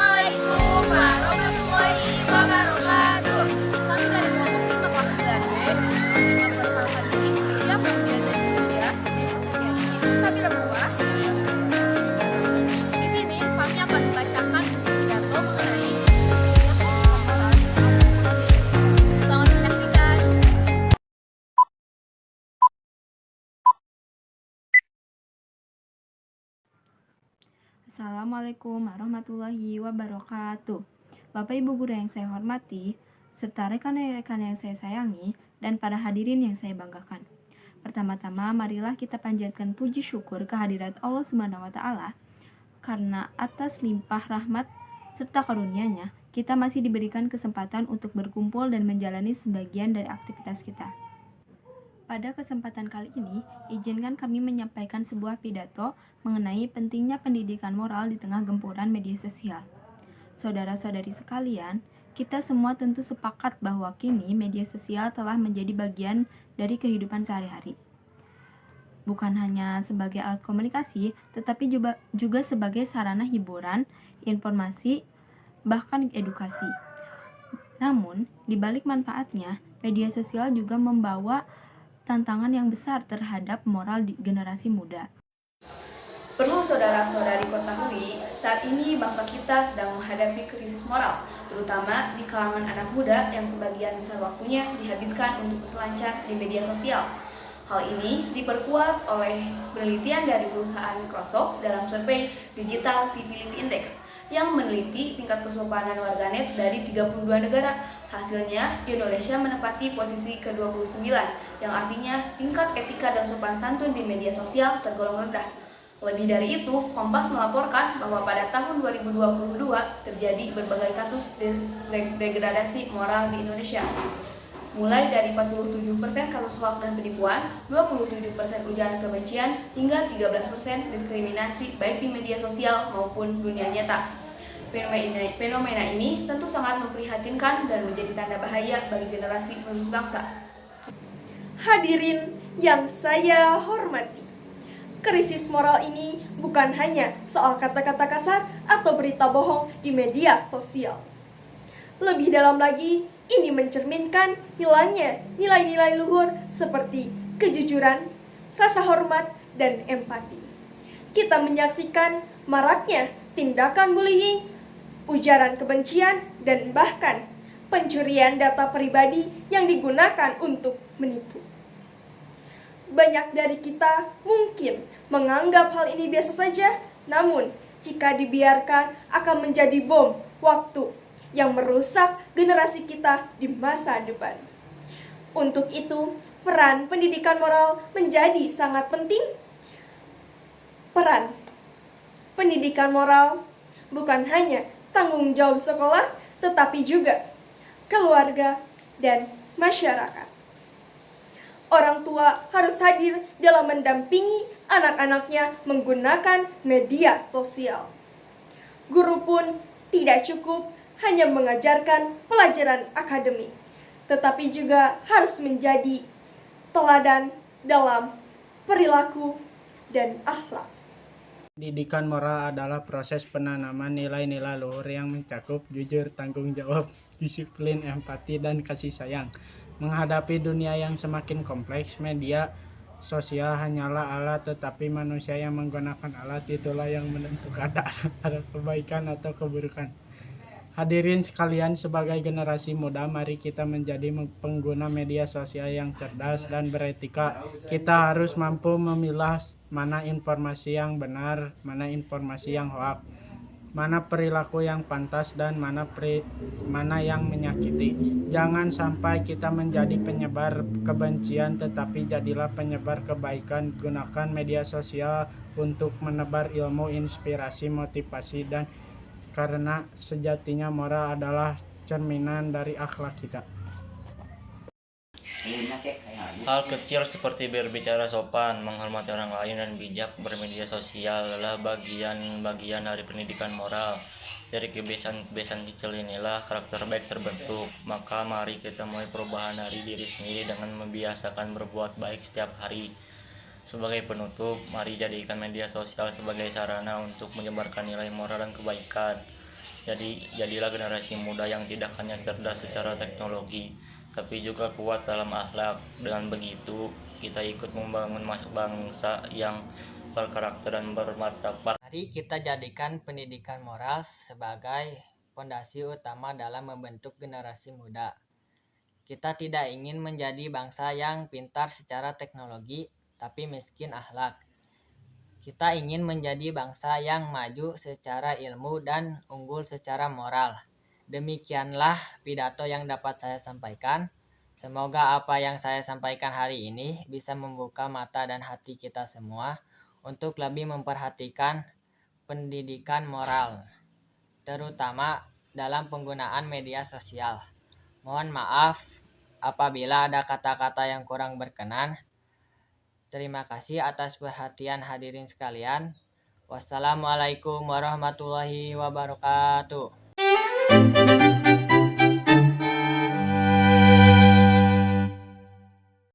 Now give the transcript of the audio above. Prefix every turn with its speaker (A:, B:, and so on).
A: Assalamualaikum warahmatullahi wabarakatuh. Kami dari kelompok 5 kelas 9B menerima perkenalkan ini. Siapa yang diajari kuliah dan untuk ini Sabila Marwah. Di sini kami akan membacakan pidato mengenai pentingnya pendidikan moral di tengah lingkungan media sosial. Selamat menyaksikan.
B: Assalamualaikum warahmatullahi wabarakatuh. Bapak Ibu guru yang saya hormati, serta rekan-rekan yang saya sayangi, dan para hadirin yang saya banggakan. Pertama-tama, marilah kita panjatkan puji syukur kehadirat Allah Subhanahu wa Ta'ala, karena atas limpah rahmat serta karunia-Nya, kita masih diberikan kesempatan untuk berkumpul dan menjalani sebagian dari aktivitas kita. Pada kesempatan kali ini, izinkan kami menyampaikan sebuah pidato mengenai pentingnya pendidikan moral di tengah gempuran media sosial. Saudara-saudari sekalian, kita semua tentu sepakat bahwa kini media sosial telah menjadi bagian dari kehidupan sehari-hari. Bukan hanya sebagai alat komunikasi, tetapi juga sebagai sarana hiburan, informasi, bahkan edukasi. Namun, di balik manfaatnya, media sosial juga membawa tantangan yang besar terhadap moral di generasi muda.
C: Perlu saudara-saudari ketahui, saat ini bangsa kita sedang menghadapi krisis moral, terutama di kalangan anak muda yang sebagian besar waktunya dihabiskan untuk berselancar di media sosial. Hal ini diperkuat oleh penelitian dari perusahaan Microsoft dalam survei Digital Civility Index yang meneliti tingkat kesopanan warganet dari 32 negara. Hasilnya, Indonesia menempati posisi ke-29, yang artinya tingkat etika dan sopan santun di media sosial tergolong rendah. Lebih dari itu, Kompas melaporkan bahwa pada tahun 2022 terjadi berbagai kasus degradasi moral di Indonesia. Mulai dari 47% kasus hoaks dan penipuan, 27% ujaran kebencian, hingga 13% diskriminasi baik di media sosial maupun dunia nyata. Fenomena ini tentu sangat memprihatinkan dan menjadi tanda bahaya bagi generasi penerus bangsa.
D: Hadirin yang saya hormati, krisis moral ini bukan hanya soal kata-kata kasar atau berita bohong di media sosial. Lebih dalam lagi, ini mencerminkan hilangnya nilai-nilai luhur seperti kejujuran, rasa hormat, dan empati. Kita menyaksikan maraknya tindakan bullying, ujaran kebencian, dan bahkan pencurian data pribadi yang digunakan untuk menipu. Banyak dari kita mungkin menganggap hal ini biasa saja, namun jika dibiarkan akan menjadi bom waktu yang merusak generasi kita di masa depan. Untuk itu, peran pendidikan moral menjadi sangat penting. Peran pendidikan moral bukan hanya tanggung jawab sekolah, tetapi juga keluarga dan masyarakat. Orang tua harus hadir dalam mendampingi anak-anaknya menggunakan media sosial. Guru pun tidak cukup hanya mengajarkan pelajaran akademik, tetapi juga harus menjadi teladan dalam perilaku dan akhlak.
E: Pendidikan moral adalah proses penanaman nilai-nilai luhur yang mencakup jujur, tanggung jawab, disiplin, empati, dan kasih sayang. Menghadapi dunia yang semakin kompleks, media sosial hanyalah alat, tetapi manusia yang menggunakan alat itulah yang menentukan ada kebaikan atau keburukan. Hadirin sekalian, sebagai generasi muda, mari kita menjadi pengguna media sosial yang cerdas dan beretika. Kita harus mampu memilah mana informasi yang benar, mana informasi yang hoaks, mana perilaku yang pantas, dan mana yang menyakiti. Jangan sampai kita menjadi penyebar kebencian, tetapi jadilah penyebar kebaikan. Gunakan media sosial untuk menebar ilmu, inspirasi, motivasi, dan karena sejatinya moral adalah cerminan dari akhlak kita.
F: Hal kecil seperti berbicara sopan, menghormati orang lain, dan bijak bermedia sosial adalah bagian dari pendidikan moral. Dari kebiasaan-kebiasaan kecil inilah karakter baik terbentuk. Maka mari kita mulai perubahan dari diri sendiri dengan membiasakan berbuat baik setiap hari. Sebagai penutup, mari jadikan media sosial sebagai sarana untuk menyebarkan nilai moral dan kebaikan. Jadilah generasi muda yang tidak hanya cerdas secara teknologi, tapi juga kuat dalam akhlak. Dengan begitu, kita ikut membangun bangsa yang berkarakter dan bermartabat.
G: Mari kita jadikan pendidikan moral sebagai fondasi utama dalam membentuk generasi muda. Kita tidak ingin menjadi bangsa yang pintar secara teknologi, tapi miskin akhlak. Kita ingin menjadi bangsa yang maju secara ilmu dan unggul secara moral. Demikianlah pidato yang dapat saya sampaikan. Semoga apa yang saya sampaikan hari ini bisa membuka mata dan hati kita semua untuk lebih memperhatikan pendidikan moral, terutama dalam penggunaan media sosial. Mohon maaf apabila ada kata-kata yang kurang berkenan. Terima kasih atas perhatian hadirin sekalian. Wassalamualaikum warahmatullahi wabarakatuh.